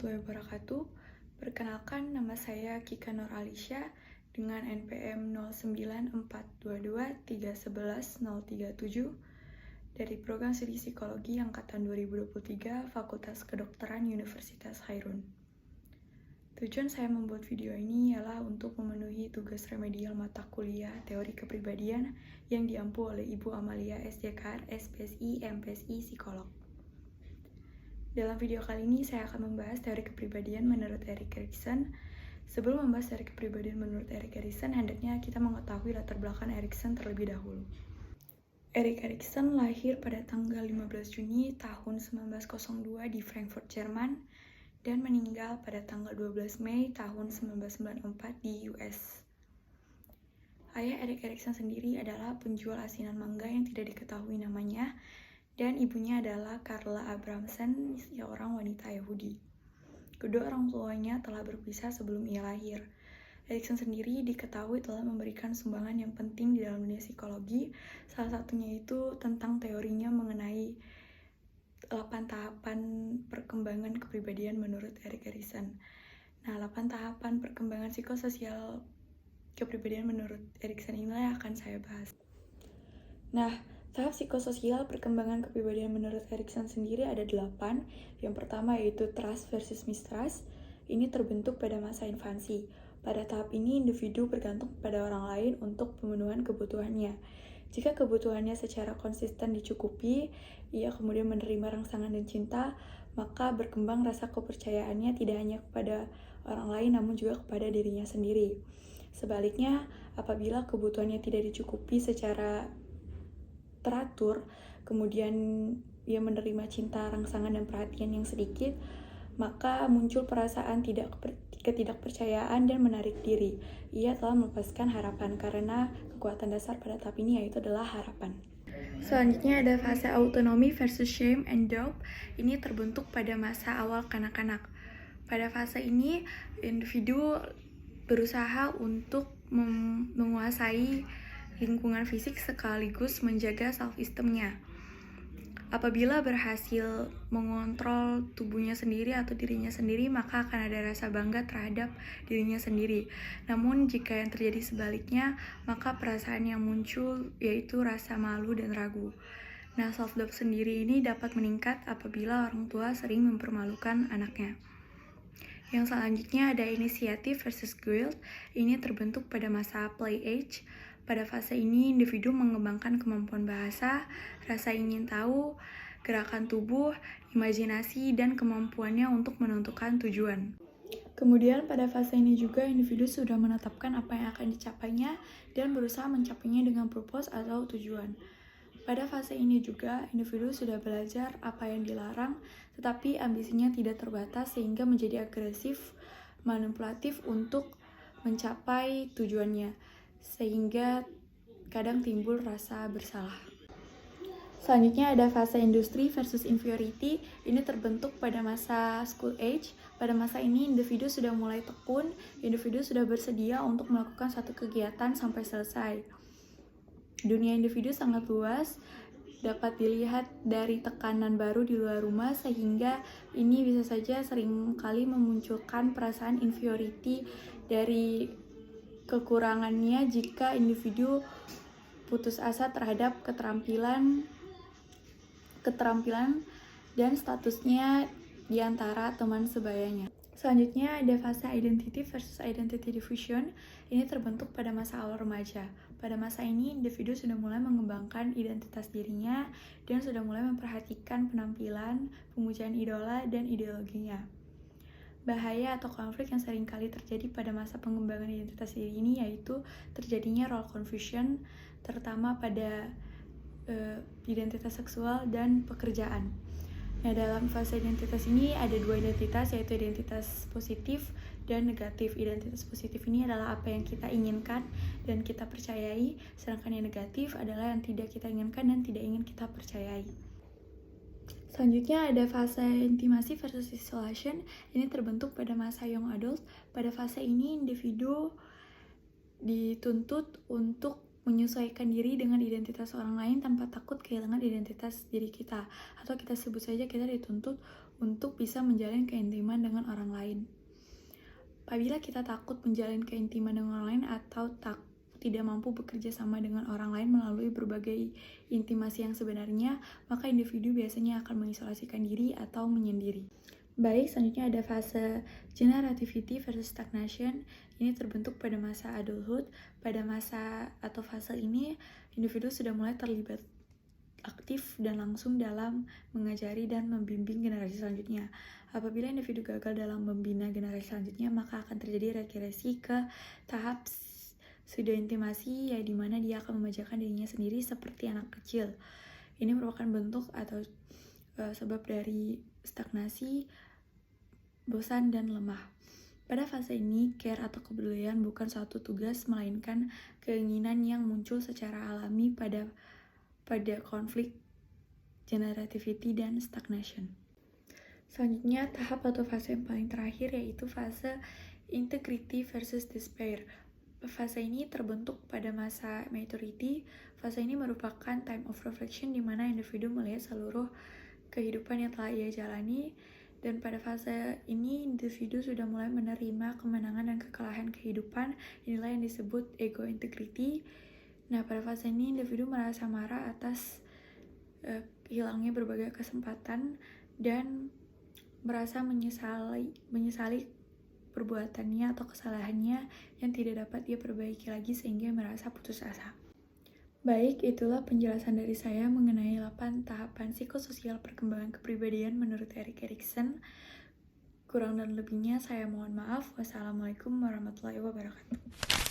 warahmatullahi wabarakatuh. Perkenalkan, nama saya Kika Nur Alisya dengan NPM 0942231137 dari Program Studi Psikologi Angkatan 2023 Fakultas Kedokteran Universitas Khairun. Tujuan saya membuat video ini ialah untuk memenuhi tugas remedial mata kuliah Teori Kepribadian yang diampu oleh Ibu Amalia SJKR, SPSI, MPSI, Psikolog. Dalam video kali ini saya akan membahas teori kepribadian menurut Erik Erikson. Sebelum membahas teori kepribadian menurut Erik Erikson, hendaknya kita mengetahui latar belakang Erikson terlebih dahulu. Erik Erikson lahir pada tanggal 15 Juni tahun 1902 di Frankfurt, Jerman, dan meninggal pada tanggal 12 Mei tahun 1994 di US. Ayah Erik Erikson sendiri adalah penjual asinan mangga yang tidak diketahui namanya, dan ibunya adalah Carla Abramson, seorang wanita Yahudi. Kedua orang tuanya telah berpisah sebelum ia lahir. Erikson sendiri diketahui telah memberikan sumbangan yang penting di dalam dunia psikologi, salah satunya itu tentang teorinya mengenai 8 tahapan perkembangan kepribadian menurut Erik Erikson. Nah, 8 tahapan perkembangan psikososial kepribadian menurut Erikson inilah yang akan saya bahas. Nah, tahap psikososial perkembangan kepribadian menurut Erikson sendiri ada 8. Yang pertama yaitu trust versus mistrust. Ini terbentuk pada masa infansi. Pada tahap ini, individu bergantung pada orang lain untuk pemenuhan kebutuhannya. Jika kebutuhannya secara konsisten dicukupi, ia kemudian menerima rangsangan dan cinta, maka berkembang rasa kepercayaannya tidak hanya kepada orang lain namun juga kepada dirinya sendiri. Sebaliknya, apabila kebutuhannya tidak dicukupi secara teratur, kemudian ia menerima cinta, rangsangan, dan perhatian yang sedikit, maka muncul perasaan ketidakpercayaan dan menarik diri. Ia telah melepaskan harapan karena kekuatan dasar pada tahap ini yaitu adalah harapan. Selanjutnya ada fase autonomi versus shame and doubt. Ini terbentuk pada masa awal kanak-kanak. Pada fase ini, individu berusaha untuk menguasai lingkungan fisik sekaligus menjaga self-esteem-nya. Apabila berhasil mengontrol tubuhnya sendiri atau dirinya sendiri, maka akan ada rasa bangga terhadap dirinya sendiri. Namun jika yang terjadi sebaliknya, maka perasaan yang muncul yaitu rasa malu dan ragu. Nah, self-doubt sendiri ini dapat meningkat apabila orang tua sering mempermalukan anaknya. Yang selanjutnya ada inisiatif versus guilt. Ini terbentuk pada masa play age. Pada fase ini, individu mengembangkan kemampuan bahasa, rasa ingin tahu, gerakan tubuh, imajinasi, dan kemampuannya untuk menentukan tujuan. Kemudian pada fase ini juga individu sudah menetapkan apa yang akan dicapainya dan berusaha mencapainya dengan purpose atau tujuan. Pada fase ini juga individu sudah belajar apa yang dilarang, tetapi ambisinya tidak terbatas sehingga menjadi agresif, manipulatif untuk mencapai tujuannya, sehingga kadang timbul rasa bersalah. Selanjutnya ada fase industri versus inferiority. Ini terbentuk pada masa school age. Pada masa ini individu sudah mulai tekun, individu sudah bersedia untuk melakukan satu kegiatan sampai selesai. Dunia individu sangat luas, dapat dilihat dari tekanan baru di luar rumah, sehingga ini bisa saja seringkali memunculkan perasaan inferiority dari kekurangannya jika individu putus asa terhadap keterampilan dan statusnya di antara teman sebayanya. Selanjutnya ada fase identity versus identity diffusion. Ini terbentuk pada masa awal remaja. Pada masa ini, individu sudah mulai mengembangkan identitas dirinya dan sudah mulai memperhatikan penampilan, pemujaan idola, dan ideologinya. Bahaya atau konflik yang sering kali terjadi pada masa pengembangan identitas diri ini yaitu terjadinya role confusion, terutama pada identitas seksual dan pekerjaan. Nah, dalam fase identitas ini ada 2 identitas, yaitu identitas positif dan negatif. Identitas positif ini adalah apa yang kita inginkan dan kita percayai, sedangkan yang negatif adalah yang tidak kita inginkan dan tidak ingin kita percayai. Selanjutnya ada fase intimasi versus isolation. Ini terbentuk pada masa young adult. Pada fase ini individu dituntut untuk menyesuaikan diri dengan identitas orang lain tanpa takut kehilangan identitas diri kita, atau kita sebut saja kita dituntut untuk bisa menjalin keintiman dengan orang lain. Apabila kita takut menjalin keintiman dengan orang lain atau tidak mampu bekerja sama dengan orang lain melalui berbagai intimasi yang sebenarnya, maka individu biasanya akan mengisolasikan diri atau menyendiri. Baik, selanjutnya ada fase generativity versus stagnation. Ini terbentuk pada masa adulthood. Pada masa atau fase ini, individu sudah mulai terlibat aktif dan langsung dalam mengajari dan membimbing generasi selanjutnya. Apabila individu gagal dalam membina generasi selanjutnya, maka akan terjadi regresi ke tahap pseudo-intimasi, di mana dia akan memanjakan dirinya sendiri seperti anak kecil. Ini merupakan bentuk atau sebab dari stagnasi, bosan, dan lemah. Pada fase ini, care atau kepedulian bukan suatu tugas, melainkan keinginan yang muncul secara alami pada konflik generativity dan stagnation. Selanjutnya, tahap atau fase yang paling terakhir yaitu fase integrity versus despair. Fase ini terbentuk pada masa maturity. Fase ini merupakan time of reflection di mana individu melihat seluruh kehidupan yang telah ia jalani, dan pada fase ini individu sudah mulai menerima kemenangan dan kekalahan kehidupan. Inilah yang disebut ego integrity. Nah, pada fase ini individu merasa marah atas hilangnya berbagai kesempatan dan merasa menyesali perbuatannya atau kesalahannya yang tidak dapat dia perbaiki lagi sehingga merasa putus asa. Baik, itulah penjelasan dari saya mengenai 8 tahapan psikososial perkembangan kepribadian menurut Erik Erikson. Kurang dan lebihnya saya mohon maaf. Wassalamualaikum warahmatullahi wabarakatuh.